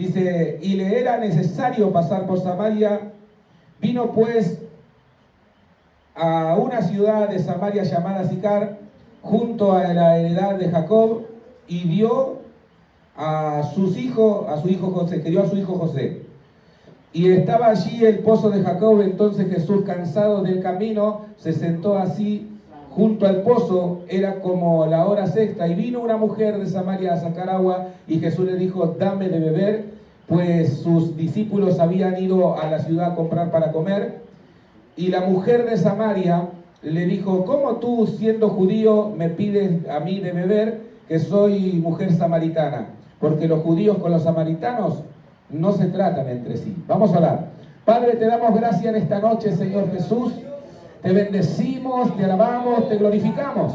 Dice, y le era necesario pasar por Samaria. Vino pues a una ciudad de Samaria llamada Sicar, junto a la heredad de Jacob, y dio a su hijo José, que dio a su hijo José. Y estaba allí el pozo de Jacob. Entonces Jesús, cansado del camino, se sentó así junto al pozo. Era como la hora sexta, y vino una mujer de Samaria a sacar agua, y Jesús le dijo, dame de beber, pues sus discípulos habían ido a la ciudad a comprar para comer. Y la mujer de Samaria le dijo, ¿cómo tú, siendo judío, me pides a mí de beber, que soy mujer samaritana? Porque los judíos con los samaritanos no se tratan entre sí. Vamos a orar. Padre, te damos gracias en esta noche, Señor Jesús. Te bendecimos, te alabamos, te glorificamos.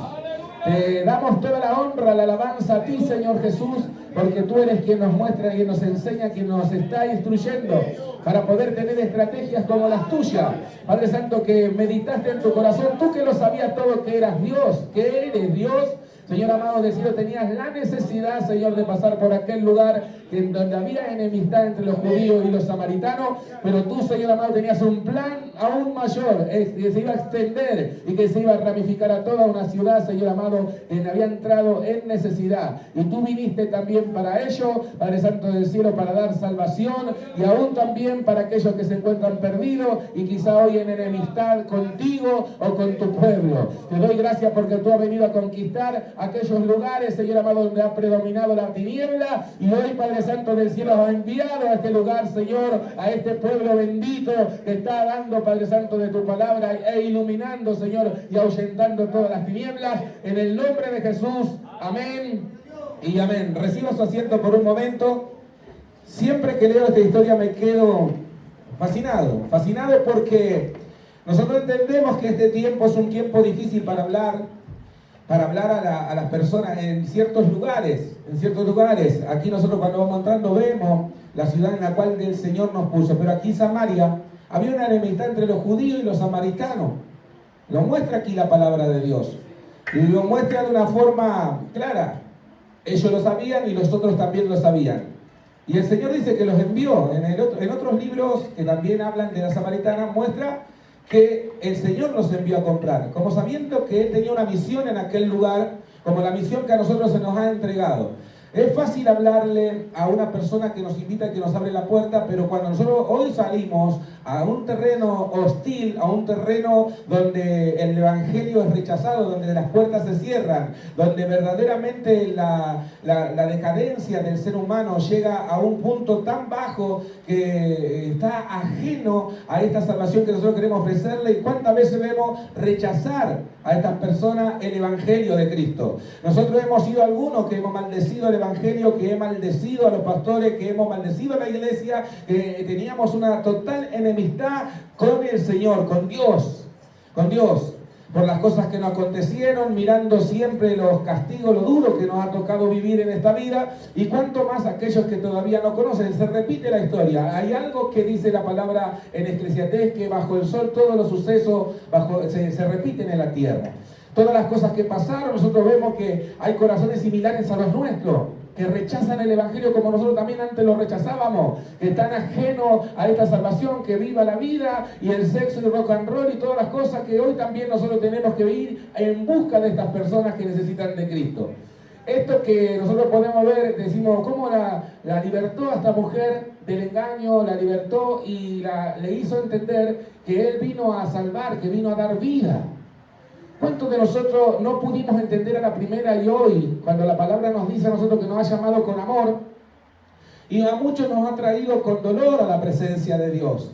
Te damos toda la honra, la alabanza a ti, Señor Jesús, porque tú eres quien nos muestra, quien nos enseña, quien nos está instruyendo para poder tener estrategias como las tuyas. Padre Santo, que meditaste en tu corazón, tú que lo sabías todo, que eras Dios, que eres Dios. Señor amado del cielo, tenías la necesidad, Señor, de pasar por aquel lugar en donde había enemistad entre los judíos y los samaritanos, pero tú, Señor amado, tenías un plan aún mayor, que se iba a extender y que se iba a ramificar a toda una ciudad, Señor amado, que había entrado en necesidad. Y tú viniste también para ello, Padre Santo del cielo, para dar salvación, y aún también para aquellos que se encuentran perdidos y quizá hoy en enemistad contigo o con tu pueblo. Te doy gracias porque tú has venido a conquistar aquellos lugares, Señor amado, donde ha predominado la tiniebla, y hoy, Padre Santo del cielo, has enviado a este lugar, Señor, a este pueblo bendito que está dando, Padre Santo, de tu palabra e iluminando, Señor, y ahuyentando todas las tinieblas, en el nombre de Jesús. Amén y amén. Reciba su asiento por un momento. Siempre que leo esta historia me quedo fascinado porque nosotros entendemos que este tiempo es un tiempo difícil para hablar a las personas en ciertos lugares. Aquí nosotros cuando vamos entrando vemos la ciudad en la cual el Señor nos puso, pero aquí Samaria había una enemistad entre los judíos y los samaritanos. Lo muestra aquí la palabra de Dios, y lo muestra de una forma clara. Ellos lo sabían y los otros también lo sabían. Y el Señor dice que los envió. En otros libros que también hablan de la samaritana, muestra que el Señor los envió a comprar, como sabiendo que Él tenía una misión en aquel lugar, como la misión que a nosotros se nos ha entregado. Es fácil hablarle a una persona que nos invita, que nos abre la puerta, pero cuando nosotros hoy salimos a un terreno hostil, a un terreno donde el evangelio es rechazado, donde las puertas se cierran, donde verdaderamente la decadencia del ser humano llega a un punto tan bajo que está ajeno a esta salvación que nosotros queremos ofrecerle, y cuántas veces vemos rechazar a estas personas el evangelio de Cristo. Nosotros hemos sido algunos que hemos maldecido el evangelio, que hemos maldecido a los pastores, que hemos maldecido a la iglesia, que teníamos una total enemistad con el Señor, con Dios, por las cosas que nos acontecieron, mirando siempre los castigos, lo duro que nos ha tocado vivir en esta vida, y cuanto más aquellos que todavía no conocen. Se repite la historia. Hay algo que dice la palabra en Eclesiastés, que bajo el sol todos los sucesos se repiten en la tierra. Todas las cosas que pasaron, nosotros vemos que hay corazones similares a los nuestros, que rechazan el evangelio como nosotros también antes lo rechazábamos, que están ajenos a esta salvación, que viva la vida y el sexo y el rock and roll y todas las cosas que hoy también nosotros tenemos que ir en busca de estas personas que necesitan de Cristo. Esto que nosotros podemos ver, decimos, ¿cómo la libertó a esta mujer del engaño? La libertó y le hizo entender que Él vino a salvar, que vino a dar vida. ¿Cuántos de nosotros no pudimos entender a la primera, y hoy, cuando la palabra nos dice a nosotros que nos ha llamado con amor, y a muchos nos ha traído con dolor a la presencia de Dios?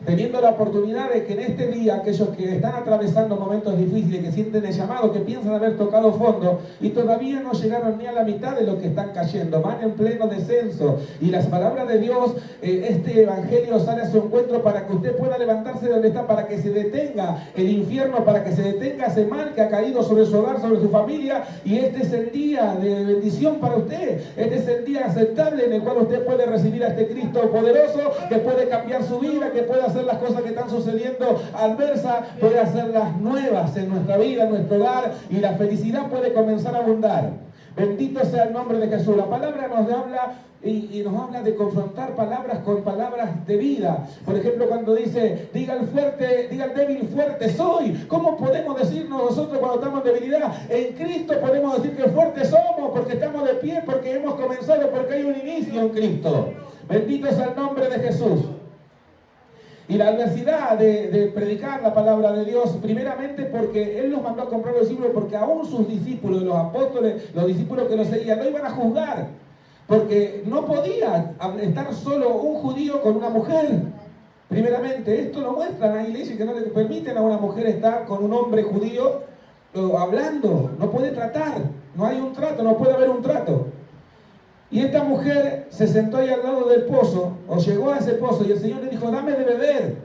Teniendo la oportunidad de que en este día aquellos que están atravesando momentos difíciles, que sienten el llamado, que piensan haber tocado fondo y todavía no llegaron ni a la mitad de lo que están cayendo, van en pleno descenso, y las palabras de Dios, este evangelio sale a su encuentro para que usted pueda levantarse de donde está, para que se detenga el infierno, para que se detenga ese mal que ha caído sobre su hogar, sobre su familia. Y este es el día de bendición para usted. Este es el día aceptable en el cual usted puede recibir a este Cristo poderoso, que puede cambiar su vida, que puede hacer las cosas que están sucediendo adversas, puede hacerlas nuevas en nuestra vida, en nuestro hogar, y la felicidad puede comenzar a abundar. Bendito sea el nombre de Jesús. La palabra nos habla y nos habla de confrontar palabras con palabras de vida. Por ejemplo, cuando dice, diga el débil fuerte soy. ¿Cómo podemos decirnos nosotros cuando estamos en debilidad? En Cristo podemos decir que fuertes somos, porque estamos de pie, porque hemos comenzado, porque hay un inicio en Cristo. Bendito sea el nombre de Jesús. Y la adversidad de predicar la palabra de Dios, primeramente porque Él nos mandó a comprar los discípulos, porque aún sus discípulos, los apóstoles, los discípulos que los seguían, no iban a juzgar, porque no podía estar solo un judío con una mujer. Primeramente, esto lo muestran, hay leyes que no le permiten a una mujer estar con un hombre judío hablando, no puede tratar, no hay un trato, no puede haber un trato. Y esta mujer se sentó ahí al lado del pozo, o llegó a ese pozo, y el Señor le dijo, dame de beber.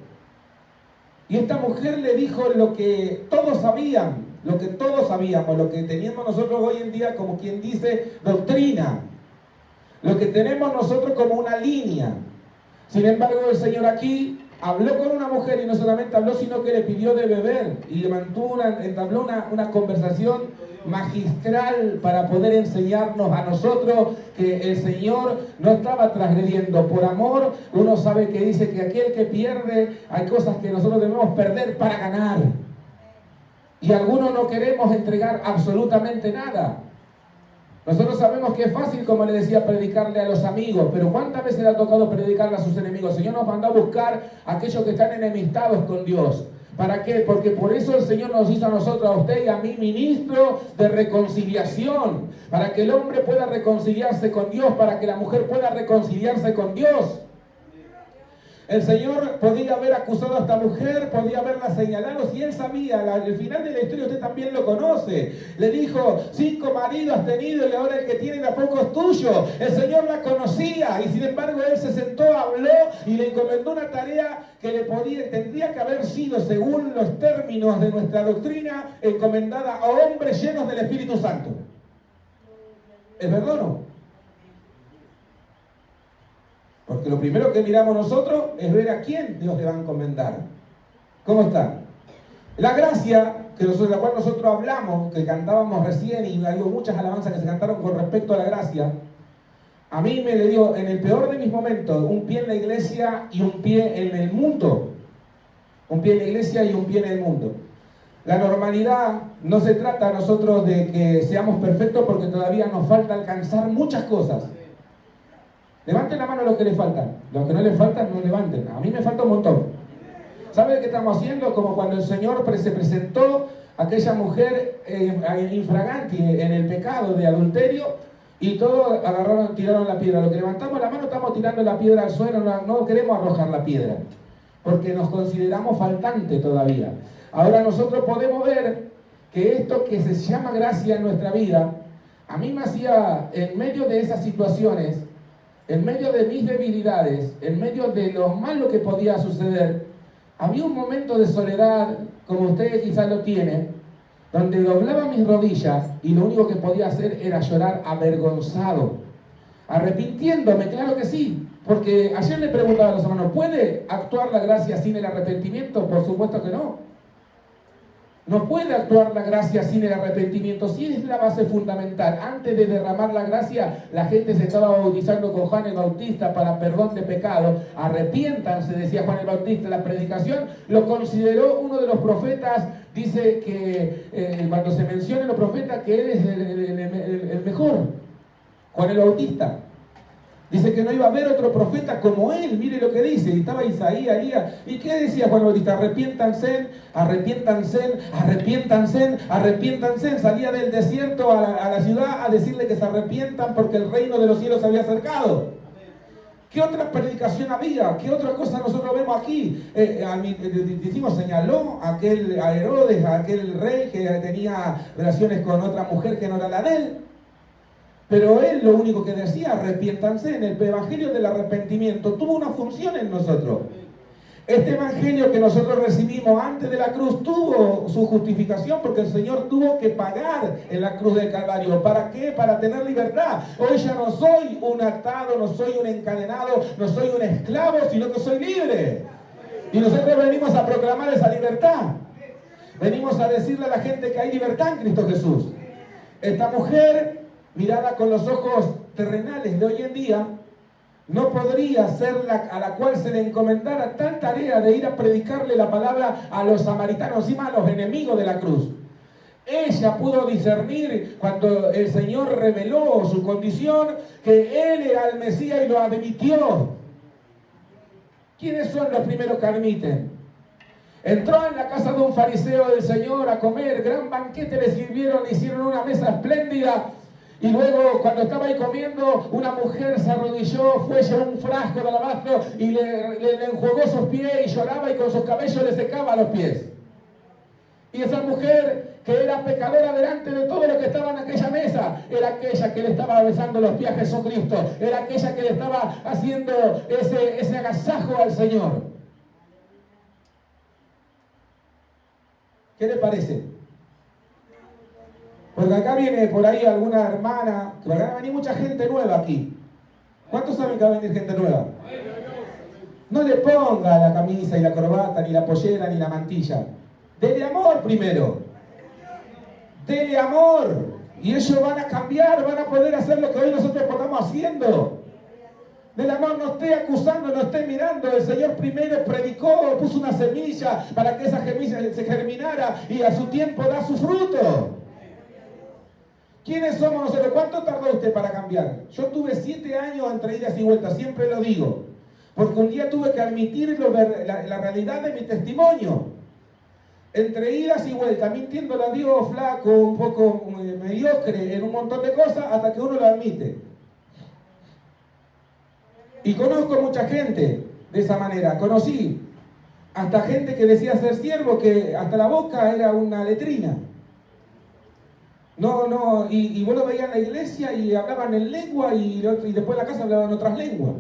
Y esta mujer le dijo lo que todos sabían, lo que todos sabíamos, lo que teníamos nosotros hoy en día como quien dice doctrina, lo que tenemos nosotros como una línea. Sin embargo, el Señor aquí habló con una mujer y no solamente habló, sino que le pidió de beber y entabló una conversación magistral para poder enseñarnos a nosotros que el Señor no estaba transgrediendo por amor. Uno sabe que dice que aquel que pierde, hay cosas que nosotros debemos perder para ganar. Y algunos no queremos entregar absolutamente nada. Nosotros sabemos que es fácil, como le decía, predicarle a los amigos, pero ¿cuántas veces le ha tocado predicarle a sus enemigos? El Señor nos mandó a buscar a aquellos que están enemistados con Dios. ¿Para qué? Porque por eso el Señor nos hizo a nosotros, a usted y a mí, ministro de reconciliación. Para que el hombre pueda reconciliarse con Dios, para que la mujer pueda reconciliarse con Dios. El Señor podía haber acusado a esta mujer, podía haberla señalado, si Él sabía, el final de la historia usted también lo conoce. Le dijo, 5 maridos has tenido y ahora el que tiene tampoco es tuyo. El Señor la conocía y sin embargo Él se sentó, habló y le encomendó una tarea que tendría que haber sido, según los términos de nuestra doctrina, encomendada a hombres llenos del Espíritu Santo. ¿Es verdad o no? Porque lo primero que miramos nosotros es ver a quién Dios le va a encomendar. ¿Cómo está? La gracia, de la cual nosotros hablamos, que cantábamos recién, y hay muchas alabanzas que se cantaron con respecto a la gracia, a mí me le dio, en el peor de mis momentos, un pie en la iglesia y un pie en el mundo. Un pie en la iglesia y un pie en el mundo. La normalidad no se trata a nosotros de que seamos perfectos, porque todavía nos falta alcanzar muchas cosas. Levanten la mano a los que les faltan. Los que no les faltan, no levanten. A mí me falta un montón. ¿Sabe qué estamos haciendo? Como cuando el Señor se presentó a aquella mujer infraganti en el pecado de adulterio y todos tiraron la piedra. Los que levantamos la mano estamos tirando la piedra al suelo, no queremos arrojar la piedra, porque nos consideramos faltantes todavía. Ahora nosotros podemos ver que esto que se llama gracia en nuestra vida, a mí me hacía, en medio de esas situaciones, en medio de mis debilidades, en medio de lo malo que podía suceder, había un momento de soledad, como ustedes quizás lo tienen, donde doblaba mis rodillas y lo único que podía hacer era llorar avergonzado, arrepintiéndome, claro que sí, porque ayer le preguntaba a los hermanos, ¿puede actuar la gracia sin el arrepentimiento? Por supuesto que no. No puede actuar la gracia sin el arrepentimiento, sí es la base fundamental. Antes de derramar la gracia, la gente se estaba bautizando con Juan el Bautista para perdón de pecado. Arrepiéntanse, decía Juan el Bautista. La predicación lo consideró uno de los profetas. Dice que cuando se menciona los profetas, que él es el mejor, Juan el Bautista. Dice que no iba a haber otro profeta como él. Mire lo que dice. Y estaba Isaías, Elías. ¿Y qué decía Juan Bautista? Arrepiéntanse, arrepiéntanse, arrepiéntanse, arrepiéntanse. Salía del desierto a la ciudad a decirle que se arrepientan porque el reino de los cielos se había acercado. ¿Qué otra predicación había? ¿Qué otra cosa nosotros vemos aquí? Decimos, señaló a Herodes, a aquel rey que tenía relaciones con otra mujer que no era la de él. Pero él lo único que decía, arrepiéntanse. En el evangelio del arrepentimiento tuvo una función en nosotros. Este evangelio que nosotros recibimos antes de la cruz tuvo su justificación, porque el Señor tuvo que pagar en la cruz del Calvario. ¿Para qué? Para tener libertad. Hoy ya no soy un atado, no soy un encadenado, no soy un esclavo, sino que soy libre. Y nosotros venimos a proclamar esa libertad. Venimos a decirle a la gente que hay libertad en Cristo Jesús. Esta mujer, mirada con los ojos terrenales de hoy en día, no podría ser a la cual se le encomendara tal tarea de ir a predicarle la palabra a los samaritanos, encima a los enemigos de la cruz. Ella pudo discernir cuando el Señor reveló su condición que Él era el Mesías y lo admitió. ¿Quiénes son los primeros que admiten? Entró en la casa de un fariseo del Señor a comer, gran banquete le sirvieron, le hicieron una mesa espléndida. Y luego, cuando estaba ahí comiendo, una mujer se arrodilló, fue, llevó un frasco de alabastro y le enjugó sus pies y lloraba y con sus cabellos le secaba los pies. Y esa mujer, que era pecadora delante de todo lo que estaba en aquella mesa, era aquella que le estaba besando los pies a Jesucristo, era aquella que le estaba haciendo ese agasajo al Señor. ¿Qué le parece? Porque acá viene por ahí alguna hermana, que va a venir mucha gente nueva aquí. ¿Cuántos saben que va a venir gente nueva? No le ponga la camisa y la corbata, ni la pollera, ni la mantilla. Dele amor primero. Dele amor. Y ellos van a cambiar, van a poder hacer lo que hoy nosotros estamos haciendo. Del amor, no esté acusando, no esté mirando. El Señor primero predicó, puso una semilla para que esa semilla se germinara y a su tiempo da su fruto. ¿Quiénes somos nosotros? ¿Cuánto tardó usted para cambiar? Yo tuve 7 años entre idas y vueltas, siempre lo digo. Porque un día tuve que admitir la realidad de mi testimonio. Entre idas y vueltas, mintiéndole a Dios, flaco, un poco mediocre en un montón de cosas, hasta que uno lo admite. Y conozco mucha gente de esa manera. Conocí hasta gente que decía ser siervo, que hasta la boca era una letrina. Y vos lo veías en la iglesia y hablaban en lengua y después en la casa hablaban otras lenguas.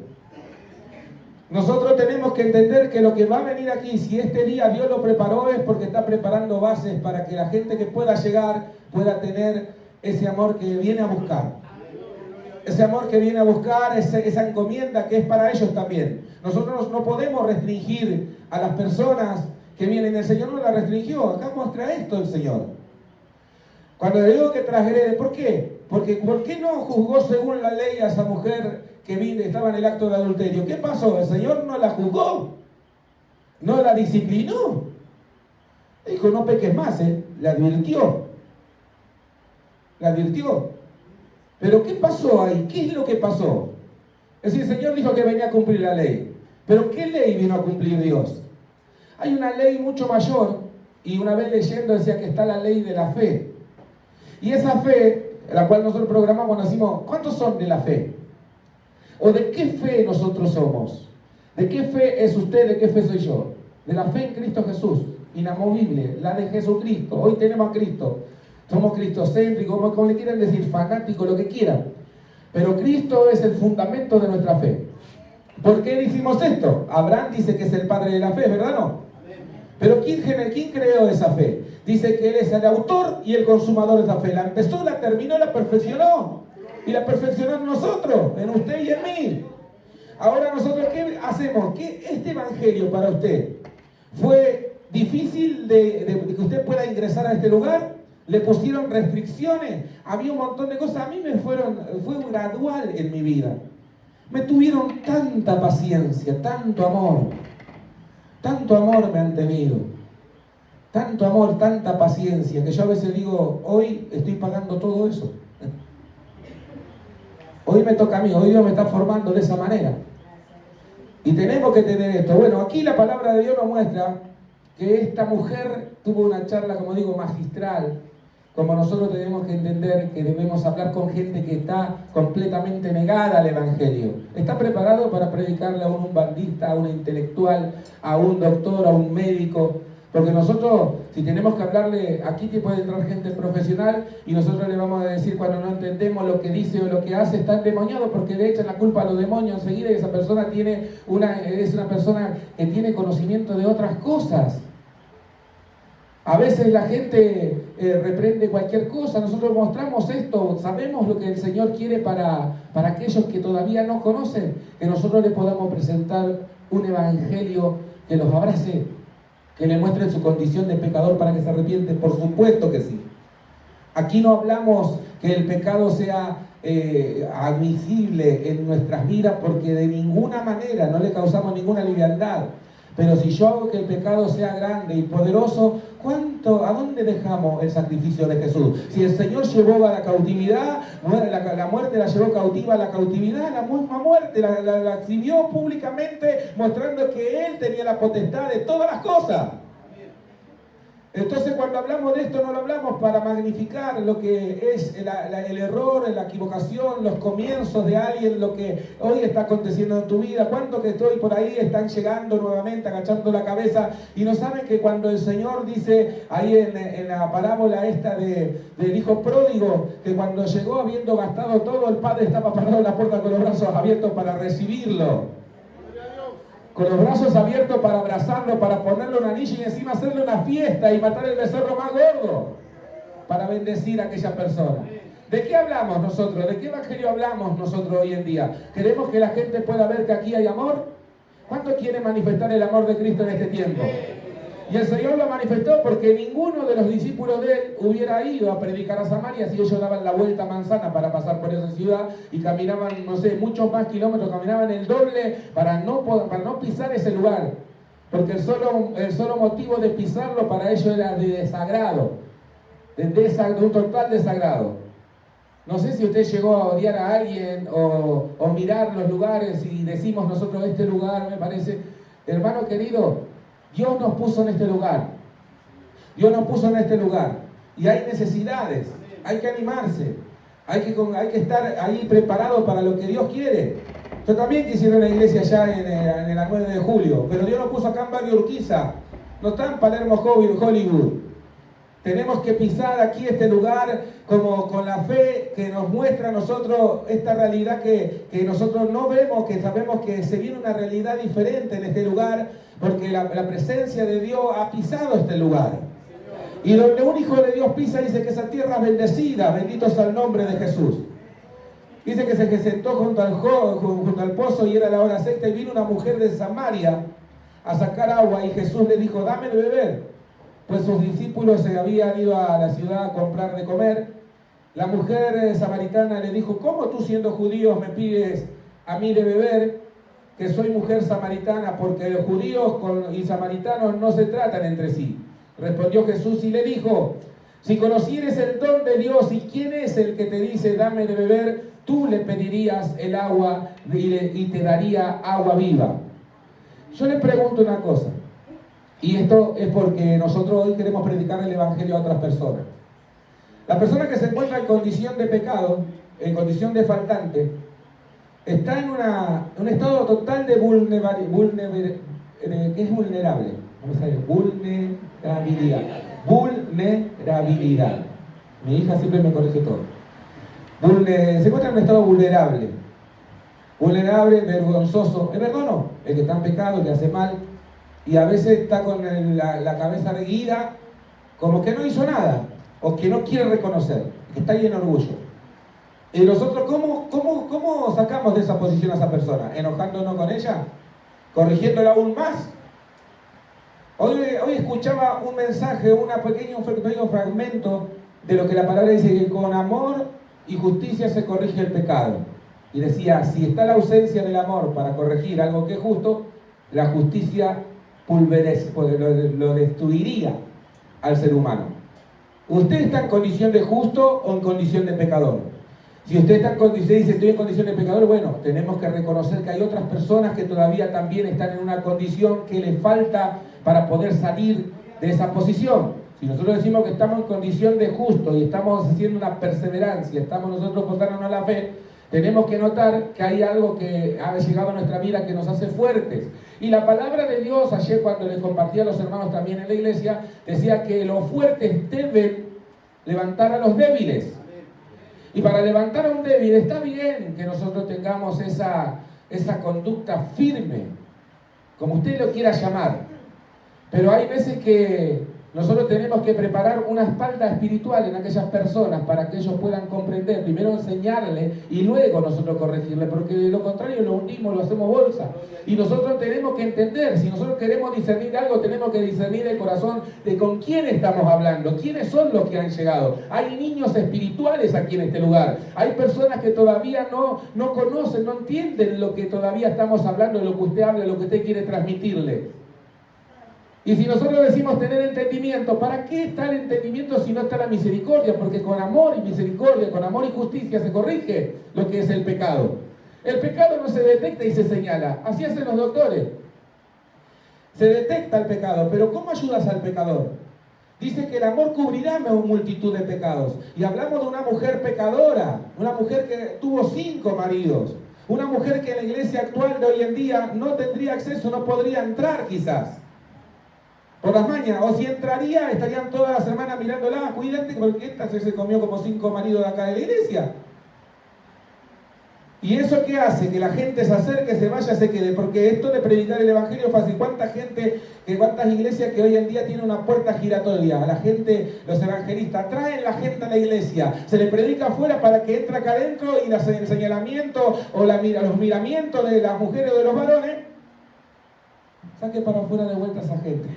Nosotros tenemos que entender que lo que va a venir aquí, si este día Dios lo preparó, es porque está preparando bases para que la gente que pueda llegar pueda tener ese amor que viene a buscar. Ese amor que viene a buscar, esa encomienda que es para ellos también. Nosotros no podemos restringir a las personas que vienen. El Señor no la restringió. Acá muestra esto el Señor. Cuando le digo que transgrede, ¿por qué? Porque ¿por qué no juzgó según la ley a esa mujer que estaba en el acto de adulterio? ¿Qué pasó? El Señor no la juzgó, no la disciplinó. Dijo, no peques más, la advirtió. La advirtió. Pero ¿qué pasó ahí? ¿Qué es lo que pasó? Es decir, el Señor dijo que venía a cumplir la ley. ¿Pero qué ley vino a cumplir Dios? Hay una ley mucho mayor, y una vez leyendo decía que está la ley de la fe. Y esa fe, la cual nosotros programamos, decimos, ¿cuántos son de la fe? ¿O de qué fe nosotros somos? ¿De qué fe es usted? ¿De qué fe soy yo? De la fe en Cristo Jesús, inamovible, la de Jesucristo. Hoy tenemos a Cristo. Somos cristocéntricos, como le quieran decir, fanáticos, lo que quieran. Pero Cristo es el fundamento de nuestra fe. ¿Por qué decimos esto? Abraham dice que es el padre de la fe, ¿verdad no? Pero ¿quién creó esa fe? Dice que Él es el autor y el consumador de esa fe. La empezó, la terminó, la perfeccionó. Y la perfeccionó en nosotros, en usted y en mí. Ahora nosotros, ¿qué hacemos? ¿Qué este evangelio para usted fue difícil de que usted pueda ingresar a este lugar? ¿Le pusieron restricciones? Había un montón de cosas. A mí fue gradual en mi vida. Me tuvieron tanta paciencia, tanto amor me han tenido. Tanto amor, tanta paciencia, que yo a veces digo, hoy estoy pagando todo eso. Hoy me toca a mí, hoy Dios me está formando de esa manera. Y tenemos que tener esto. Bueno, aquí la palabra de Dios nos muestra que esta mujer tuvo una charla, como digo, magistral. Como nosotros tenemos que entender que debemos hablar con gente que está completamente negada al Evangelio. ¿Está preparado para predicarle a un umbandista, a un intelectual, a un doctor, a un médico? Porque nosotros, si tenemos que hablarle, aquí te puede entrar gente profesional y nosotros le vamos a decir cuando no entendemos lo que dice o lo que hace, está endemoniado porque le echan la culpa a los demonios enseguida y esa persona es una persona que tiene conocimiento de otras cosas. A veces la gente reprende cualquier cosa. Nosotros mostramos esto, sabemos lo que el Señor quiere para aquellos que todavía no conocen, que nosotros les podamos presentar un evangelio que los abrace, que le muestre su condición de pecador para que se arrepiente. Por supuesto que sí. Aquí no hablamos que el pecado sea admisible en nuestras vidas, porque de ninguna manera no le causamos ninguna liviandad. Pero si yo hago que el pecado sea grande y poderoso, ¿a dónde dejamos el sacrificio de Jesús? Si el Señor llevó a la cautividad, la muerte la llevó cautiva a la cautividad, la misma muerte la exhibió públicamente, mostrando que Él tenía la potestad de todas las cosas. Entonces, cuando hablamos de esto, no lo hablamos para magnificar lo que es el error, la equivocación, los comienzos de alguien, lo que hoy está aconteciendo en tu vida. ¿Cuántos que estoy por ahí están llegando nuevamente, agachando la cabeza y no saben que cuando el Señor dice ahí en la parábola esta del hijo pródigo, que cuando llegó habiendo gastado todo, el padre estaba parado en la puerta con los brazos abiertos para recibirlo? Con los brazos abiertos para abrazarlo, para ponerle un anillo y encima hacerle una fiesta y matar el becerro más gordo para bendecir a aquella persona. ¿De qué hablamos nosotros? ¿De qué evangelio hablamos nosotros hoy en día? ¿Queremos que la gente pueda ver que aquí hay amor? ¿Cuántos quieren manifestar el amor de Cristo en este tiempo? Y el Señor lo manifestó porque ninguno de los discípulos de Él hubiera ido a predicar a Samaria si ellos daban la vuelta a manzana para pasar por esa ciudad y caminaban, no sé, muchos más kilómetros, caminaban el doble para no pisar ese lugar. Porque el solo motivo de pisarlo para ellos era de desagrado, de un total desagrado. No sé si usted llegó a odiar a alguien o mirar los lugares y decimos nosotros, este lugar me parece, hermano querido, Dios nos puso en este lugar. Dios nos puso en este lugar. Y hay necesidades. Hay que animarse. Hay que estar ahí preparado para lo que Dios quiere. Yo también quisiera una iglesia allá en el 9 de julio. Pero Dios nos puso acá en Barrio Urquiza. No está en Palermo, Hollywood. Tenemos que pisar aquí este lugar como con la fe que nos muestra a nosotros esta realidad que nosotros no vemos, que sabemos que se viene una realidad diferente en este lugar, porque la presencia de Dios ha pisado este lugar. Y donde un hijo de Dios pisa, dice que esa tierra es bendecida, bendito sea el nombre de Jesús. Dice que se sentó junto al pozo y era la hora sexta y vino una mujer de Samaria a sacar agua y Jesús le dijo, dame de beber. Pues sus discípulos se habían ido a la ciudad a comprar de comer. La mujer samaritana le dijo, ¿cómo tú siendo judío me pides a mí de beber? Que soy mujer samaritana, porque los judíos y samaritanos no se tratan entre sí. Respondió Jesús y le dijo, si conocieres el don de Dios y quién es el que te dice dame de beber, tú le pedirías el agua y te daría agua viva. Yo les pregunto una cosa. Y esto es porque nosotros hoy queremos predicar el evangelio a otras personas. La persona que se encuentra en condición de pecado, en condición de faltante, está en un estado total de ¿qué es vulnerable? Vamos a ver, vulnerabilidad. Vulnerabilidad. Mi hija siempre me corrige todo. Se encuentra en un estado vulnerable. Vulnerable, vergonzoso. ¿Es verdad o no? El que está en pecado, el que hace mal. Y a veces está con la cabeza erguida, como que no hizo nada, o que no quiere reconocer, que está ahí en orgullo. Y nosotros, ¿cómo sacamos de esa posición a esa persona? ¿Enojándonos con ella? ¿Corrigiéndola aún más? Hoy escuchaba un mensaje, un pequeño fragmento de lo que la palabra dice, que con amor y justicia se corrige el pecado. Y decía, si está la ausencia del amor para corregir algo que es justo, la justicia lo destruiría al ser humano. ¿Usted está en condición de justo o en condición de pecador? Si usted está en condición, dice estoy en condición de pecador, bueno, tenemos que reconocer que hay otras personas que todavía también están en una condición que les falta para poder salir de esa posición. Si nosotros decimos que estamos en condición de justo y estamos haciendo una perseverancia, estamos nosotros portándonos la fe, tenemos que notar que hay algo que ha llegado a nuestra vida que nos hace fuertes. Y la palabra de Dios, ayer cuando les compartía a los hermanos también en la iglesia, decía que los fuertes deben levantar a los débiles. Y para levantar a un débil está bien que nosotros tengamos esa conducta firme, como usted lo quiera llamar. Pero hay veces que Nosotros tenemos que preparar una espalda espiritual en aquellas personas para que ellos puedan comprender, primero enseñarle y luego nosotros corregirle, porque de lo contrario lo hundimos, lo hacemos bolsa. Y nosotros tenemos que entender, si nosotros queremos discernir algo, tenemos que discernir el corazón de con quién estamos hablando, quiénes son los que han llegado. Hay niños espirituales aquí en este lugar, hay personas que todavía no conocen, no entienden lo que todavía estamos hablando, de lo que usted habla, lo que usted quiere transmitirle. Y si nosotros decimos tener entendimiento, ¿para qué está el entendimiento si no está la misericordia? Porque con amor y misericordia, con amor y justicia se corrige lo que es el pecado. El pecado no se detecta y se señala. Así hacen los doctores. Se detecta el pecado, pero ¿cómo ayudas al pecador? Dice que el amor cubrirá multitud de pecados. Y hablamos de una mujer pecadora, una mujer que tuvo 5 maridos. Una mujer que en la iglesia actual de hoy en día no tendría acceso, no podría entrar quizás. Por las mañanas, o si entraría, estarían toda la semana mirándola, cuídate, porque esta se comió como 5 maridos de acá de la iglesia. ¿Y eso qué hace? Que la gente se acerque, se vaya, se quede, porque esto de predicar el evangelio es fácil. ¿Cuántas iglesias que hoy en día tienen una puerta giratoria? A la gente, los evangelistas, traen la gente a la iglesia, se le predica afuera para que entre acá adentro y el señalamiento o los miramientos de las mujeres o de los varones, saque para afuera de vuelta a esa gente.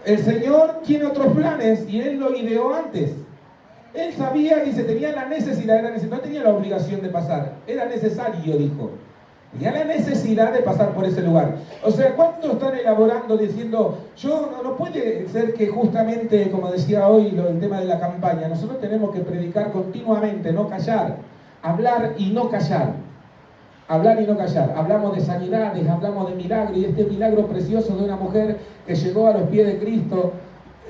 El Señor tiene otros planes y Él lo ideó antes. Él sabía, dice, tenía la necesidad, no tenía la obligación de pasar, era necesario, dijo. Tenía la necesidad de pasar por ese lugar. O sea, ¿cuántos están elaborando diciendo, no puede ser que justamente, como decía hoy el tema de la campaña, nosotros tenemos que predicar continuamente, no callar, hablar y no callar. Hablar y no callar. Hablamos de sanidades, hablamos de milagros, y este milagro precioso de una mujer que llegó a los pies de Cristo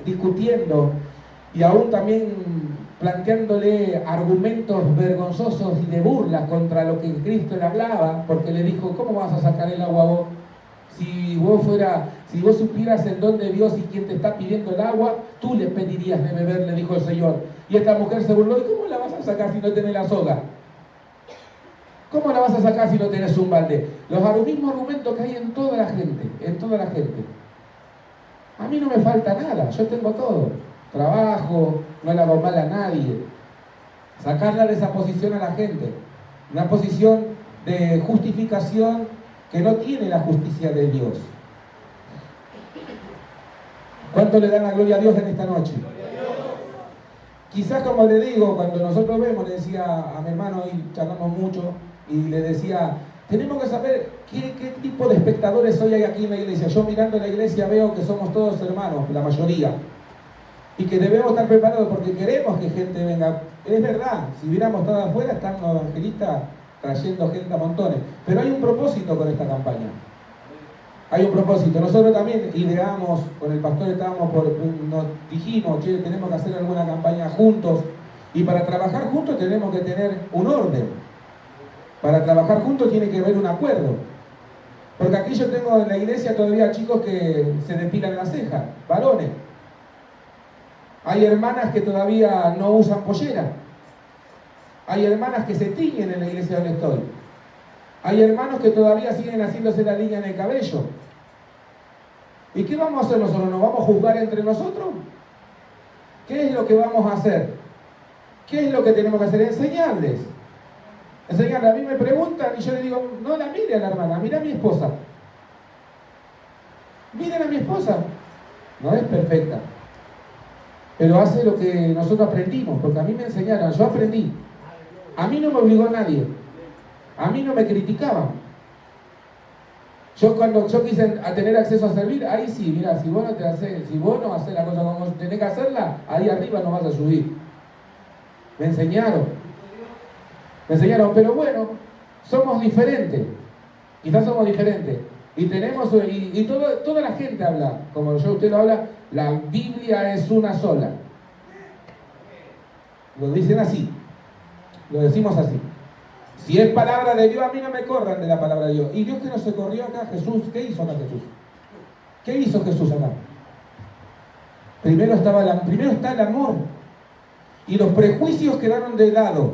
discutiendo y aún también planteándole argumentos vergonzosos y de burla contra lo que Cristo le hablaba, porque le dijo, ¿cómo vas a sacar el agua vos? Si vos supieras el don de Dios y quién te está pidiendo el agua, tú le pedirías de beber, le dijo el Señor. Y esta mujer se burló, ¿y cómo la vas a sacar si no tenés la soga? ¿Cómo la vas a sacar si no tenés un balde? Los mismos argumentos que hay en toda la gente, A mí no me falta nada, yo tengo todo. Trabajo, no le hago mal a nadie. Sacarla de esa posición a la gente. Una posición de justificación que no tiene la justicia de Dios. ¿Cuánto le dan la gloria a Dios en esta noche? Quizás, como le digo, cuando nosotros vemos, le decía a mi hermano, y charlamos mucho, y le decía, tenemos que saber qué tipo de espectadores hoy hay aquí en la iglesia. Yo mirando la iglesia veo que somos todos hermanos, la mayoría, y que debemos estar preparados porque queremos que gente venga. Es verdad, si hubiéramos estado afuera, están los evangelistas trayendo gente a montones, pero hay un propósito con esta campaña. Hay un propósito. Nosotros también ideamos, con el pastor nos dijimos, che, tenemos que hacer alguna campaña juntos, y para trabajar juntos tenemos que tener un orden. Para trabajar juntos tiene que haber un acuerdo. Porque aquí yo tengo en la iglesia todavía chicos que se depilan las cejas, varones. Hay hermanas que todavía no usan pollera. Hay hermanas que se tiñen en la iglesia donde estoy. Hay hermanos que todavía siguen haciéndose la línea en el cabello. ¿Y qué vamos a hacer nosotros? ¿Nos vamos a juzgar entre nosotros? ¿Qué es lo que vamos a hacer? ¿Qué es lo que tenemos que hacer? Enseñarles. A mí me preguntan y yo le digo, no la mire a la hermana, mira a mi esposa. Miren a mi esposa. No es perfecta, pero hace lo que nosotros aprendimos, porque a mí me enseñaron, yo aprendí. A mí no me obligó nadie. A mí no me criticaban. Cuando yo quise tener acceso a servir, ahí sí, mira, si vos no haces la cosa como tenés que hacerla, ahí arriba no vas a subir. Me enseñaron, pero bueno, somos diferentes. Quizás somos diferentes. Y tenemos, toda la gente habla, como usted lo habla, la Biblia es una sola. Lo dicen así, lo decimos así. Si es palabra de Dios, a mí no me corran de la palabra de Dios. ¿Y Dios que no se corrió acá? Jesús, ¿qué hizo acá Jesús? ¿Qué hizo Jesús acá? Primero está el amor. Y los prejuicios quedaron de lado.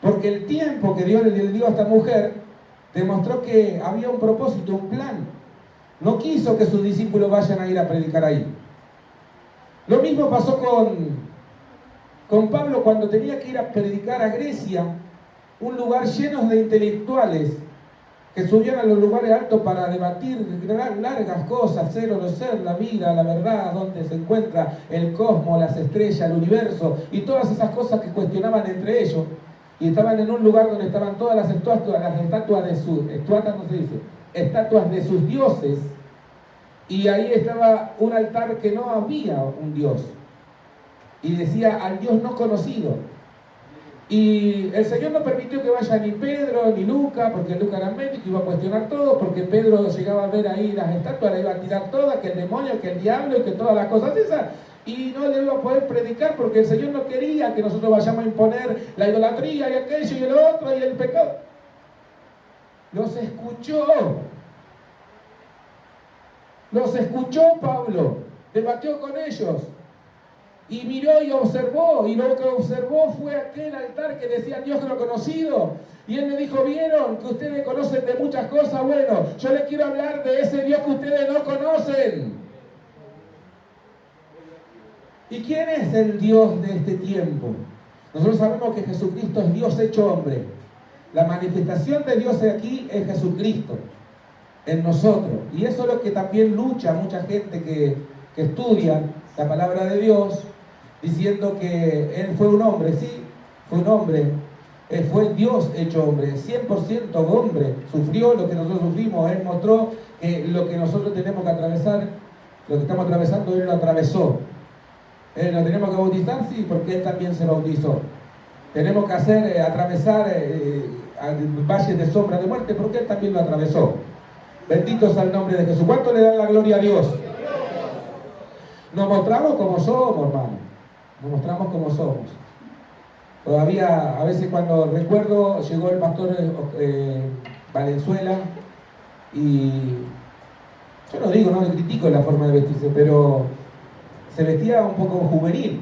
Porque el tiempo que Dios le dio a esta mujer demostró que había un propósito, un plan. No quiso que sus discípulos vayan a ir a predicar ahí. Lo mismo pasó con Pablo cuando tenía que ir a predicar a Grecia, un lugar lleno de intelectuales que subían a los lugares altos para debatir largas cosas, ser o no ser, la vida, la verdad, dónde se encuentra el cosmos, las estrellas, el universo, y todas esas cosas que cuestionaban entre ellos. Y estaban en un lugar donde estaban todas las estatuas de sus dioses, y ahí estaba un altar que no había un dios, y decía al Dios no conocido. Y el Señor no permitió que vaya ni Pedro ni Lucas, porque Lucas era médico y iba a cuestionar todo, porque Pedro llegaba a ver ahí las estatuas, la iba a tirar todas, que el demonio, que el diablo y que todas las cosas esas, y no le iba a poder predicar porque el Señor no quería que nosotros vayamos a imponer la idolatría y aquello y el otro y el pecado. Los escuchó Pablo, debatió con ellos. Y miró y observó, y lo que observó fue aquel altar que decía Dios no conocido. Y él le dijo, ¿vieron que ustedes conocen de muchas cosas? Bueno, yo les quiero hablar de ese Dios que ustedes no conocen. ¿Y quién es el Dios de este tiempo? Nosotros sabemos que Jesucristo es Dios hecho hombre. La manifestación de Dios aquí es Jesucristo en nosotros. Y eso es lo que también lucha mucha gente que estudia la palabra de Dios, diciendo que Él fue un hombre. Sí, fue un hombre, fue Dios hecho hombre, 100% hombre, sufrió lo que nosotros sufrimos. Él mostró que lo que nosotros tenemos que atravesar, lo que estamos atravesando, Él lo atravesó. ¿Lo tenemos que bautizar? Sí, porque Él también se bautizó. Tenemos que atravesar valles de sombra de muerte, porque Él también lo atravesó. Bendito sea el nombre de Jesús. ¿Cuánto le dan la gloria a Dios? Nos mostramos como somos, hermano. Nos mostramos como somos. Todavía, a veces cuando recuerdo, llegó el pastor Valenzuela, y yo no digo, no le critico la forma de vestirse, pero se vestía un poco juvenil.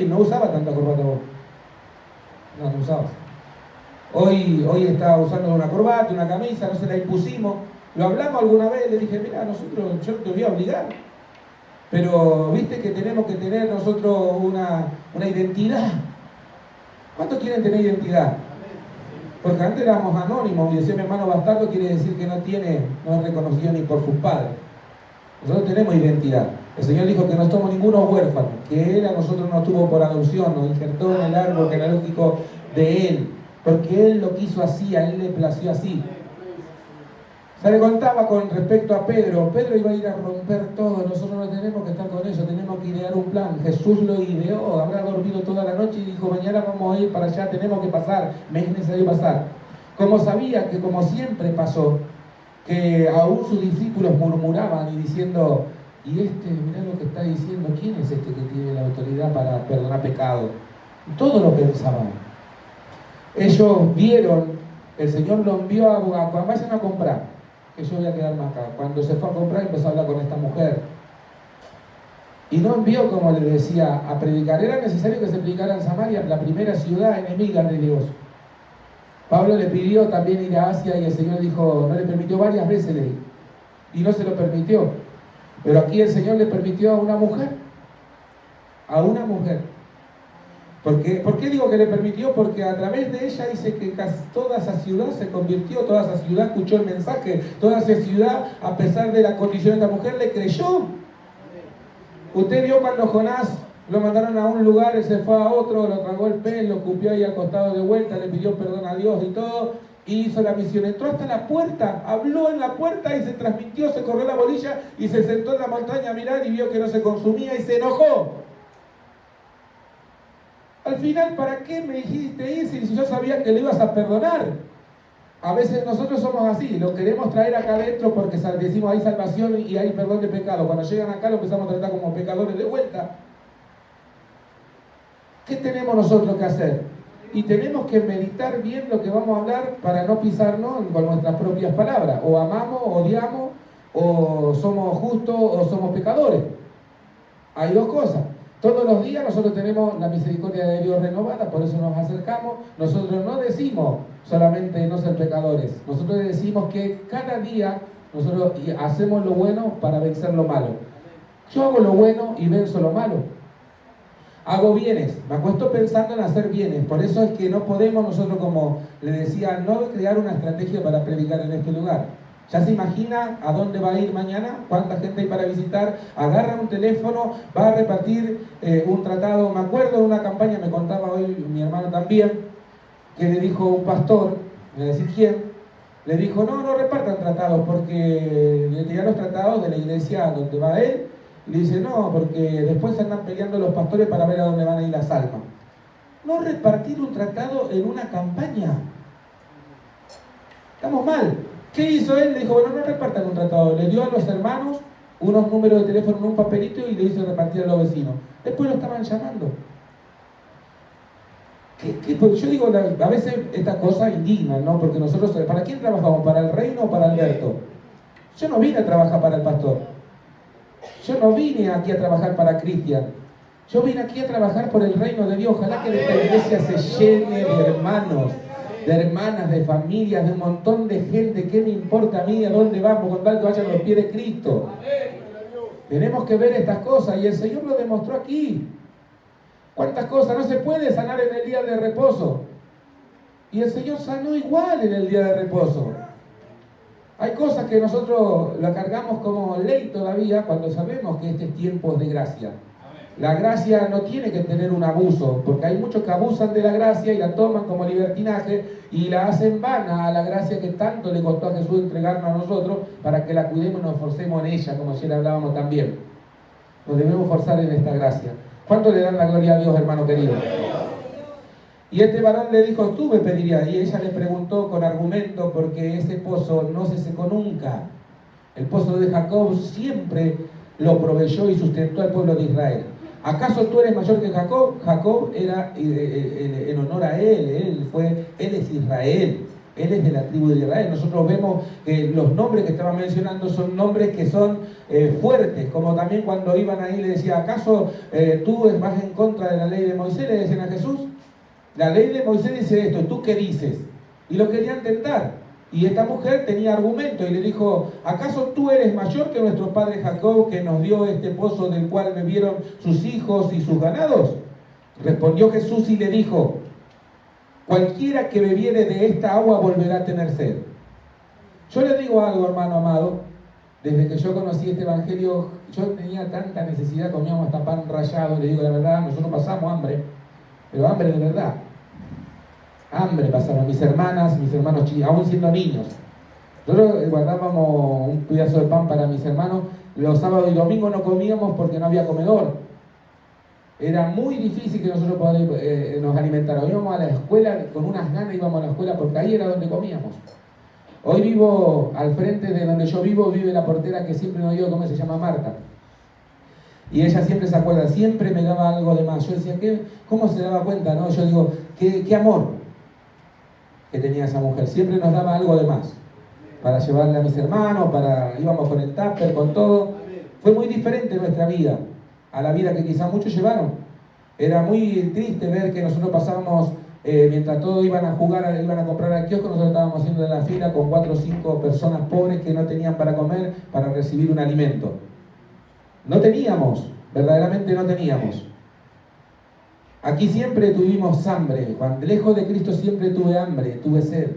No usaba tanta corbata vos. No usaba. Hoy está usando una corbata, una camisa, no se la impusimos. Lo hablamos alguna vez, le dije, mira, yo no te voy a obligar. Pero viste que tenemos que tener nosotros una identidad. ¿Cuántos quieren tener identidad? Porque antes éramos anónimos y decía mi hermano bastardo, quiere decir que no es reconocido ni por sus padres. Nosotros tenemos identidad. El Señor dijo que no somos ninguno huérfanos, que Él a nosotros nos tuvo por adopción, nos injertó en el árbol genealógico de Él, porque Él lo quiso así, a Él le plació así. Se le contaba con respecto a Pedro iba a ir a romper todo, nosotros no tenemos que estar con eso, tenemos que idear un plan. Jesús lo ideó, habrá dormido toda la noche y dijo, mañana vamos a ir para allá, tenemos que pasar, me es necesario pasar. Como sabía que como siempre pasó, que aún sus discípulos murmuraban y diciendo, y mirá lo que está diciendo, ¿quién es este que tiene la autoridad para perdonar pecado? Todos lo pensaban. Ellos vieron, el Señor lo envió a vayan a comprar, que yo voy a quedarme acá. Cuando se fue a comprar empezó a hablar con esta mujer. Y no envió, como le decía, a predicar. Era necesario que se predicara en Samaria, la primera ciudad enemiga de Dios. Pablo le pidió también ir a Asia y el Señor dijo, no le permitió, varias veces le dijo, y no se lo permitió. Pero aquí el Señor le permitió a una mujer. A una mujer. ¿Por qué digo que le permitió? Porque a través de ella dice que casi toda esa ciudad se convirtió, toda esa ciudad escuchó el mensaje, toda esa ciudad, a pesar de la condición de esta mujer, le creyó. Usted vio cuando Jonás lo mandaron a un lugar, él se fue a otro, lo tragó el pez, lo escupió ahí acostado de vuelta, le pidió perdón a Dios y todo, y hizo la misión. Entró hasta la puerta, habló en la puerta y se transmitió, se corrió la bolilla y se sentó en la montaña a mirar y vio que no se consumía y se enojó. Al final, ¿para qué me dijiste ir si yo sabía que le ibas a perdonar? A veces nosotros somos así, lo queremos traer acá adentro porque decimos hay salvación y hay perdón de pecado. Cuando llegan acá lo empezamos a tratar como pecadores de vuelta. ¿Qué tenemos nosotros que hacer? Y tenemos que meditar bien lo que vamos a hablar para no pisarnos con nuestras propias palabras. O amamos, o odiamos, o somos justos, o somos pecadores. Hay dos cosas. Todos los días nosotros tenemos la misericordia de Dios renovada, por eso nos acercamos. Nosotros no decimos solamente no ser pecadores, nosotros decimos que cada día Nosotros hacemos lo bueno para vencer lo malo. Yo hago lo bueno y venzo lo malo. Hago bienes, me acuesto pensando en hacer bienes. Por eso es que no podemos nosotros, como le decía, no crear una estrategia para predicar en este lugar. Ya se imagina a dónde va a ir mañana, cuánta gente hay para visitar, agarra un teléfono, va a repartir un tratado. Me acuerdo de una campaña, me contaba hoy mi hermano también, que le dijo un pastor, me voy a decir quién, le dijo, no repartan tratados, porque le tiran los tratados de la iglesia donde va él, y le dice, no, porque después se andan peleando los pastores para ver a dónde van a ir las almas. No repartir un tratado en una campaña. Estamos mal. ¿Qué hizo él? Le dijo, bueno, no repartan un tratado. Le dio a los hermanos unos números de teléfono en un papelito y le hizo repartir a los vecinos. Después lo estaban llamando. Porque yo digo, a veces estas cosas indignan, ¿no? Porque nosotros, ¿para quién trabajamos? ¿Para el reino o para Alberto? Yo no vine a trabajar para el pastor. Yo no vine aquí a trabajar para Cristian. Yo vine aquí a trabajar por el reino de Dios. Ojalá que esta iglesia se llene de hermanos, de hermanas, de familias, de un montón de gente. ¿Qué me importa a mí a dónde vamos con tal que vayan los pies de Cristo? Tenemos que ver estas cosas y el Señor lo demostró aquí. ¿Cuántas cosas no se puede sanar en el día de reposo? Y el Señor sanó igual en el día de reposo. Hay cosas que nosotros la cargamos como ley todavía cuando sabemos que este tiempo es de gracia. La gracia no tiene que tener un abuso, porque hay muchos que abusan de la gracia y la toman como libertinaje y la hacen vana a la gracia que tanto le costó a Jesús entregarnos a nosotros para que la cuidemos y nos forcemos en ella, como ayer hablábamos también. Nos debemos forzar en esta gracia. ¿Cuánto le dan la gloria a Dios, hermano querido? Y este varón le dijo, tú me pedirías. Y ella le preguntó con argumento, porque ese pozo no se secó nunca. El pozo de Jacob siempre lo proveyó y sustentó al pueblo de Israel. ¿Acaso tú eres mayor que Jacob? Jacob era en honor a él es Israel. Él es de la tribu de Israel. Nosotros vemos que los nombres que estaba mencionando son nombres que son fuertes, como también cuando iban ahí le decía, ¿acaso tú vas en contra de la ley de Moisés? Le decían a Jesús. La ley de Moisés dice esto, ¿tú qué dices? Y lo querían tentar. Y esta mujer tenía argumento y le dijo, ¿acaso tú eres mayor que nuestro padre Jacob, que nos dio este pozo del cual bebieron sus hijos y sus ganados? Respondió Jesús y le dijo, cualquiera que bebiere de esta agua volverá a tener sed. Yo le digo algo, hermano amado, desde que yo conocí este evangelio, yo tenía tanta necesidad, comíamos hasta pan rallado, le digo la verdad, nosotros pasamos hambre, pero hambre de verdad. Hambre pasaron mis hermanos aún siendo niños. Nosotros guardábamos un pedazo de pan para mis hermanos, los sábados y domingos no comíamos porque no había comedor. Era muy difícil que nosotros nos alimentáramos. Íbamos a la escuela con unas ganas, íbamos a la escuela porque ahí era donde comíamos. Hoy vivo al frente de donde yo vivo, vive la portera que siempre nos dio de comer, se llama Marta. Y ella siempre se acuerda, siempre me daba algo de más. Yo decía, ¿cómo se daba cuenta? ¿No? Yo digo, qué amor que tenía esa mujer. Siempre nos daba algo de más para llevarle a mis hermanos, íbamos con el tupper, con todo. Fue muy diferente nuestra vida a la vida que quizás muchos llevaron. Era muy triste ver que nosotros pasábamos, mientras todos iban a jugar, iban a comprar al kiosco, nosotros estábamos haciendo la fila con 4 o 5 personas pobres que no tenían para comer, para recibir un alimento. No teníamos, verdaderamente no teníamos. Aquí siempre tuvimos hambre. Cuando lejos de Cristo siempre tuve hambre, tuve sed.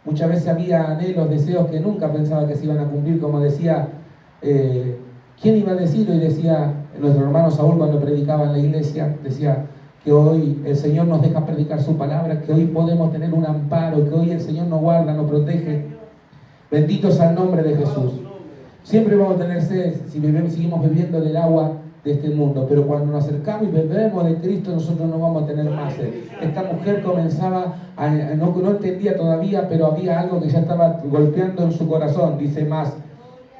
Muchas veces había anhelos, deseos que nunca pensaba que se iban a cumplir, como decía, ¿quién iba a decirlo? Y decía nuestro hermano Saúl cuando predicaba en la iglesia, decía que hoy el Señor nos deja predicar su palabra, que hoy podemos tener un amparo, que hoy el Señor nos guarda, nos protege. Bendito sea el nombre de Jesús. Siempre vamos a tener sed si seguimos bebiendo del agua de este mundo, pero cuando nos acercamos y bebemos de Cristo, nosotros no vamos a tener más sed. Esta mujer comenzaba no entendía todavía, pero había algo que ya estaba golpeando en su corazón. Dice más,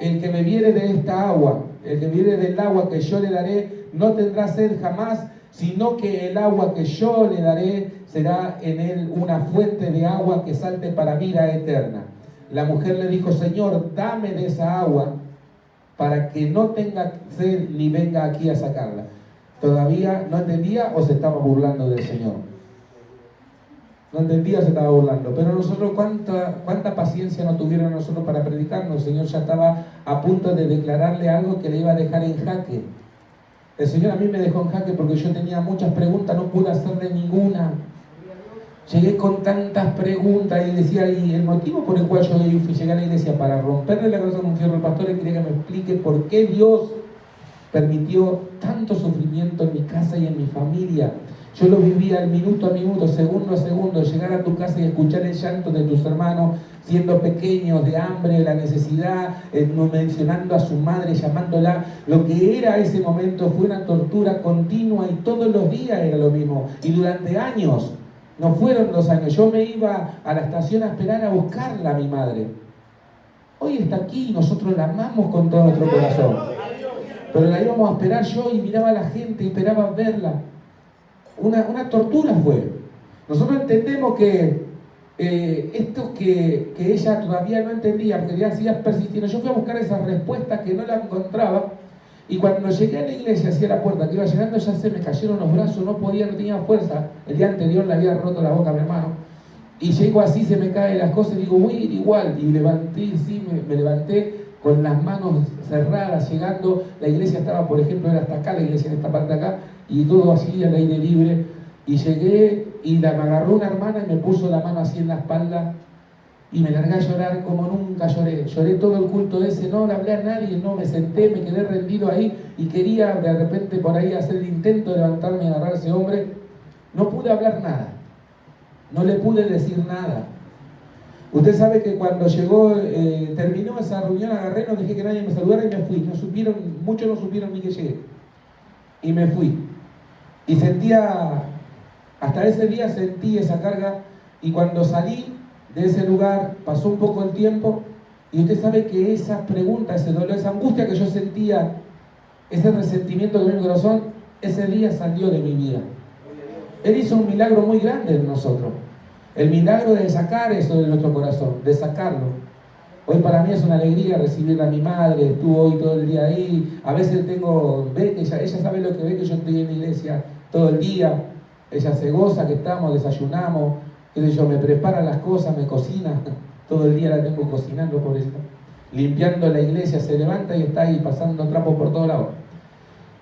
el que bebiere de esta agua, el que bebiere del agua que yo le daré, no tendrá sed jamás, sino que el agua que yo le daré será en él una fuente de agua que salte para vida eterna. La mujer le dijo, Señor, dame de esa agua para que no tenga sed ni venga aquí a sacarla. ¿Todavía no entendía o se estaba burlando del Señor? No entendía, se estaba burlando. Pero nosotros, ¿cuánta paciencia no tuvieron nosotros para predicarnos? El Señor ya estaba a punto de declararle algo que le iba a dejar en jaque. El Señor a mí me dejó en jaque porque yo tenía muchas preguntas, no pude hacerle ninguna. Llegué con tantas preguntas y decía, y el motivo por el cual yo llegué a la iglesia para romperle la cabeza con un fierro al pastor, y quería que me explique por qué Dios permitió tanto sufrimiento en mi casa y en mi familia. Yo lo vivía minuto a minuto, segundo a segundo, llegar a tu casa y escuchar el llanto de tus hermanos, siendo pequeños, de hambre, la necesidad, mencionando a su madre, llamándola. Lo que era ese momento fue una tortura continua y todos los días era lo mismo. Y durante años, no fueron 2 años, yo me iba a la estación a esperar a buscarla a mi madre. Hoy está aquí y nosotros la amamos con todo nuestro corazón. Pero la íbamos a esperar yo y miraba a la gente y esperaba verla. Una tortura fue. Nosotros entendemos que esto que ella todavía no entendía, porque ya hacía persistiendo. Yo fui a buscar esas respuestas que no las encontraba. Y cuando llegué a la iglesia, hacia la puerta que iba llegando, ya se me cayeron los brazos, no podía, no tenía fuerza. El día anterior le había roto la boca a mi hermano. Y llego así, se me caen las cosas y digo, voy a ir igual. Y levanté, sí, me levanté con las manos cerradas, llegando. La iglesia estaba, por ejemplo, era hasta acá, la iglesia en esta parte de acá, y todo así al aire libre. Y llegué y me agarró una hermana y me puso la mano así en la espalda. Y me largué a llorar como nunca lloré. Lloré todo el culto ese, no le hablé a nadie, no, me senté, me quedé rendido ahí y quería de repente por ahí hacer el intento de levantarme y agarrar a ese hombre. No pude hablar nada, no le pude decir nada. Usted sabe que cuando llegó, terminó esa reunión, agarré, no dejé que nadie me saludara y me fui. Muchos no supieron ni que llegué. Y me fui. Y sentía, hasta ese día sentí esa carga, y cuando salí de ese lugar, pasó un poco el tiempo, y usted sabe que esa pregunta, ese dolor, esa angustia que yo sentía, ese resentimiento que había en mi corazón, ese día salió de mi vida. Él hizo un milagro muy grande en nosotros. El milagro de sacar eso de nuestro corazón, de sacarlo. Hoy para mí es una alegría recibir a mi madre, estuvo hoy todo el día ahí. A veces ve que ella sabe lo que ve, que yo estoy en la iglesia todo el día. Ella se goza que estamos, desayunamos, qué sé yo, me prepara las cosas, me cocina. Todo el día la tengo cocinando, por eso. Limpiando la iglesia, se levanta y está ahí pasando trapos por todos lados.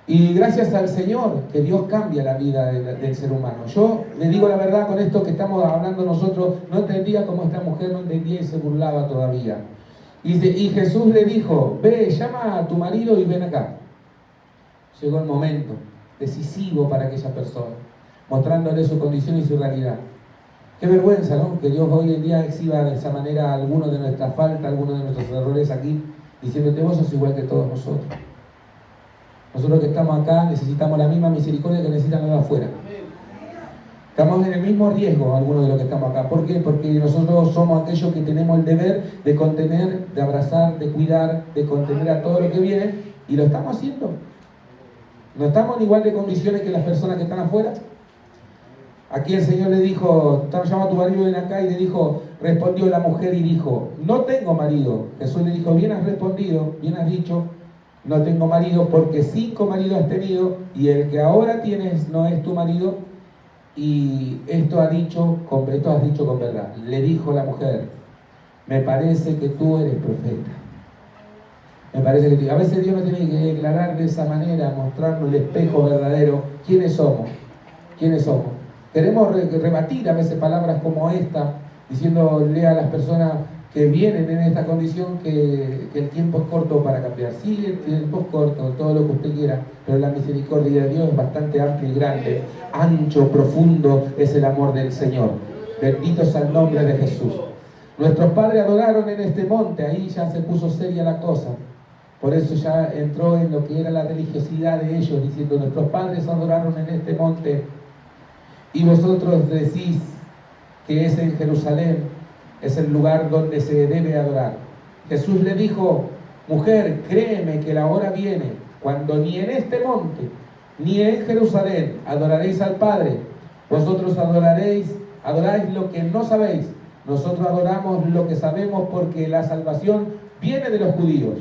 Y gracias al Señor, que Dios cambia la vida del ser humano. Yo le digo la verdad, con esto que estamos hablando nosotros, no entendía cómo esta mujer no entendía y se burlaba todavía. Y Jesús le dijo, ve, llama a tu marido y ven acá. Llegó el momento decisivo para aquella persona, mostrándole su condición y su realidad. Qué vergüenza, ¿no? Que Dios hoy en día exhiba de esa manera algunos de nuestras faltas, algunos de nuestros errores aquí, diciéndote, vos sos igual que todos nosotros. Nosotros que estamos acá necesitamos la misma misericordia que necesitan los de afuera. Estamos en el mismo riesgo, algunos de los que estamos acá. ¿Por qué? Porque nosotros somos aquellos que tenemos el deber de contener, de abrazar, de cuidar, de contener a todo lo que viene, y lo estamos haciendo. ¿No estamos en igual de condiciones que las personas que están afuera? Aquí el Señor le dijo, llama a tu marido, ven acá, y le dijo, respondió la mujer y dijo, no tengo marido. Jesús le dijo, bien has respondido, bien has dicho, no tengo marido, porque 5 maridos has tenido, y el que ahora tienes no es tu marido, y esto has dicho con verdad. Le dijo la mujer, me parece que tú eres profeta. Me parece que a veces Dios nos tiene que declarar de esa manera, mostrarnos el espejo verdadero, quiénes somos. Queremos rebatir a veces palabras como esta, diciéndole a las personas que vienen en esta condición que el tiempo es corto para cambiar. Sí, el tiempo es corto, todo lo que usted quiera, pero la misericordia de Dios es bastante amplia y grande. Ancho, profundo es el amor del Señor. Bendito sea el nombre de Jesús. Nuestros padres adoraron en este monte, ahí ya se puso seria la cosa. Por eso ya entró en lo que era la religiosidad de ellos, diciendo, nuestros padres adoraron en este monte, y vosotros decís que es en Jerusalén, es el lugar donde se debe adorar. Jesús le dijo, mujer, créeme que la hora viene, cuando ni en este monte, ni en Jerusalén adoraréis al Padre. Vosotros adoráis lo que no sabéis. Nosotros adoramos lo que sabemos, porque la salvación viene de los judíos.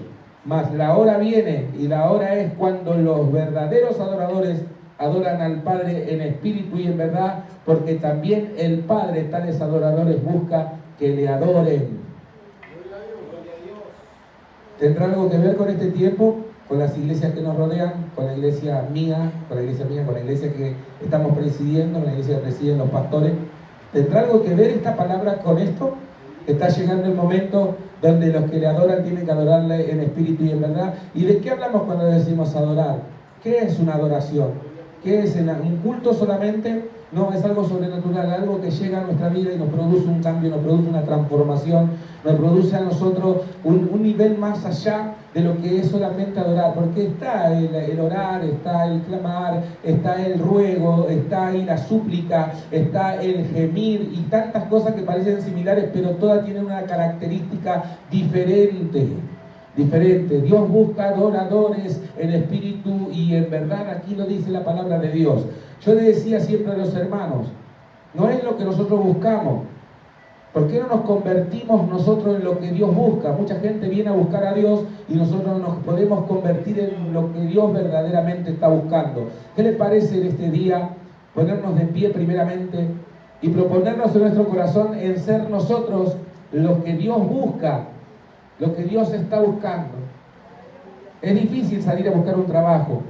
Mas la hora viene, y la hora es cuando los verdaderos adoradores adoran al Padre en espíritu y en verdad, porque también el Padre tales adoradores busca que le adoren. ¿Tendrá algo que ver con este tiempo? Con las iglesias que nos rodean, con la iglesia mía, con la iglesia que estamos presidiendo, con la iglesia que presiden los pastores. ¿Tendrá algo que ver esta palabra con esto? Está llegando el momento donde los que le adoran tienen que adorarle en espíritu y en verdad. ¿Y de qué hablamos cuando decimos adorar? ¿Qué es una adoración? ¿Qué es un culto solamente? No, es algo sobrenatural, algo que llega a nuestra vida y nos produce un cambio, nos produce una transformación, nos produce a nosotros un nivel más allá de lo que es solamente adorar, porque está el orar, está el clamar, está el ruego, está ahí la súplica, está el gemir y tantas cosas que parecen similares, pero todas tienen una característica diferente. Dios busca adoradores en espíritu y en verdad. Aquí lo dice la palabra de Dios. Yo le decía siempre a los hermanos, no es lo que nosotros buscamos. ¿Por qué no nos convertimos nosotros en lo que Dios busca? Mucha gente viene a buscar a Dios y nosotros nos podemos convertir en lo que Dios verdaderamente está buscando. ¿Qué les parece en este día ponernos de pie primeramente y proponernos en nuestro corazón en ser nosotros lo que Dios busca? Lo que Dios está buscando. Es difícil salir a buscar un trabajo,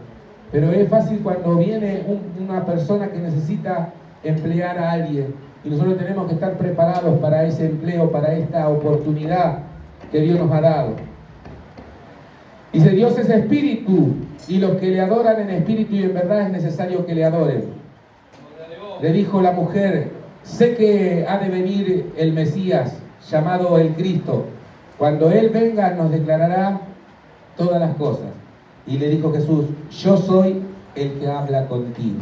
pero es fácil cuando viene una persona que necesita emplear a alguien y nosotros tenemos que estar preparados para ese empleo, para esta oportunidad que Dios nos ha dado. Dice, Dios es espíritu y los que le adoran en espíritu y en verdad es necesario que le adoren. Le dijo la mujer, sé que ha de venir el Mesías, llamado el Cristo. Cuando Él venga nos declarará todas las cosas. Y le dijo Jesús, yo soy el que habla contigo.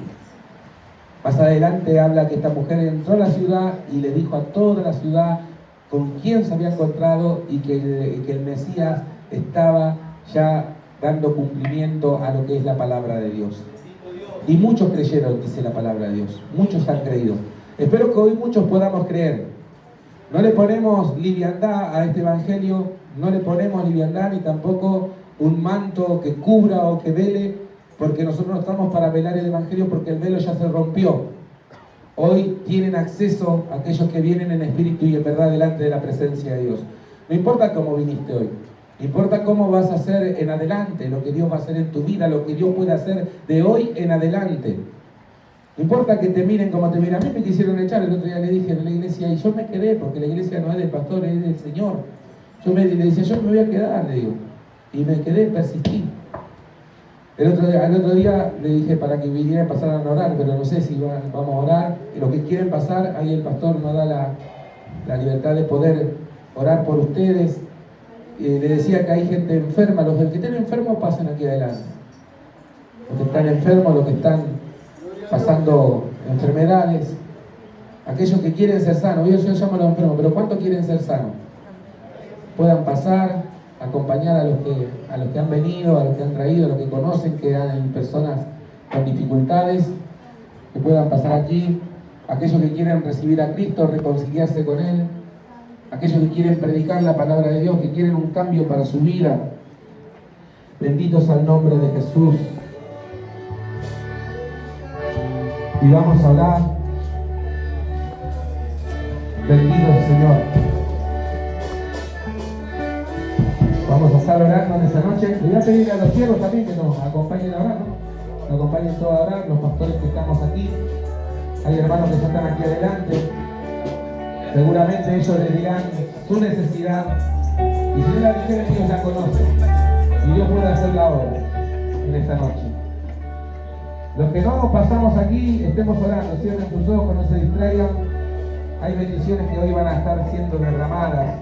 Más adelante habla que esta mujer entró a la ciudad y le dijo a toda la ciudad con quién se había encontrado y que el Mesías estaba ya dando cumplimiento a lo que es la palabra de Dios. Y muchos creyeron, dice la palabra de Dios. Muchos han creído. Espero que hoy muchos podamos creer. No le ponemos liviandad a este evangelio, no le ponemos liviandad ni tampoco un manto que cubra o que vele, porque nosotros no estamos para velar el evangelio porque el velo ya se rompió. Hoy tienen acceso a aquellos que vienen en espíritu y en verdad delante de la presencia de Dios. No importa cómo viniste hoy, importa cómo vas a hacer en adelante, lo que Dios va a hacer en tu vida, lo que Dios puede hacer de hoy en adelante. No importa que te miren como te miran. A mí me quisieron echar, el otro día le dije en la iglesia, y yo me quedé, porque la iglesia no es del pastor, es del Señor. Le decía, yo me voy a quedar, le digo. Y me quedé, persistí. Al otro día le dije para que vinieran a pasar a orar, pero no sé si vamos a orar. Y los que quieren pasar, ahí el pastor nos da la libertad de poder orar por ustedes. Le decía que hay gente enferma, los que estén enfermos pasen aquí adelante. Los que están enfermos, los que están pasando enfermedades, aquellos que quieren ser sanos, yo llamo a los enfermos, pero ¿cuántos quieren ser sanos? Puedan pasar, acompañar a los que han venido, a los que han traído, a los que conocen que hay personas con dificultades, que puedan pasar aquí, aquellos que quieren recibir a Cristo, reconciliarse con Él, aquellos que quieren predicar la palabra de Dios, que quieren un cambio para su vida. Benditos al nombre de Jesús. Y vamos a hablar. Bendito el Señor. Vamos a estar orando en esta noche. Le voy a pedir a los siervos también que nos acompañen a orar, ¿no? Nos acompañen todos a orar, los pastores que estamos aquí. Hay hermanos que ya están aquí adelante. Seguramente ellos les dirán su necesidad. Y si no la dijeren, ellos la conocen. Y Dios puede hacer la obra en esta noche. Los que no pasamos aquí, estemos orando, cierren tus ojos, no se distraigan. Hay bendiciones que hoy van a estar siendo derramadas.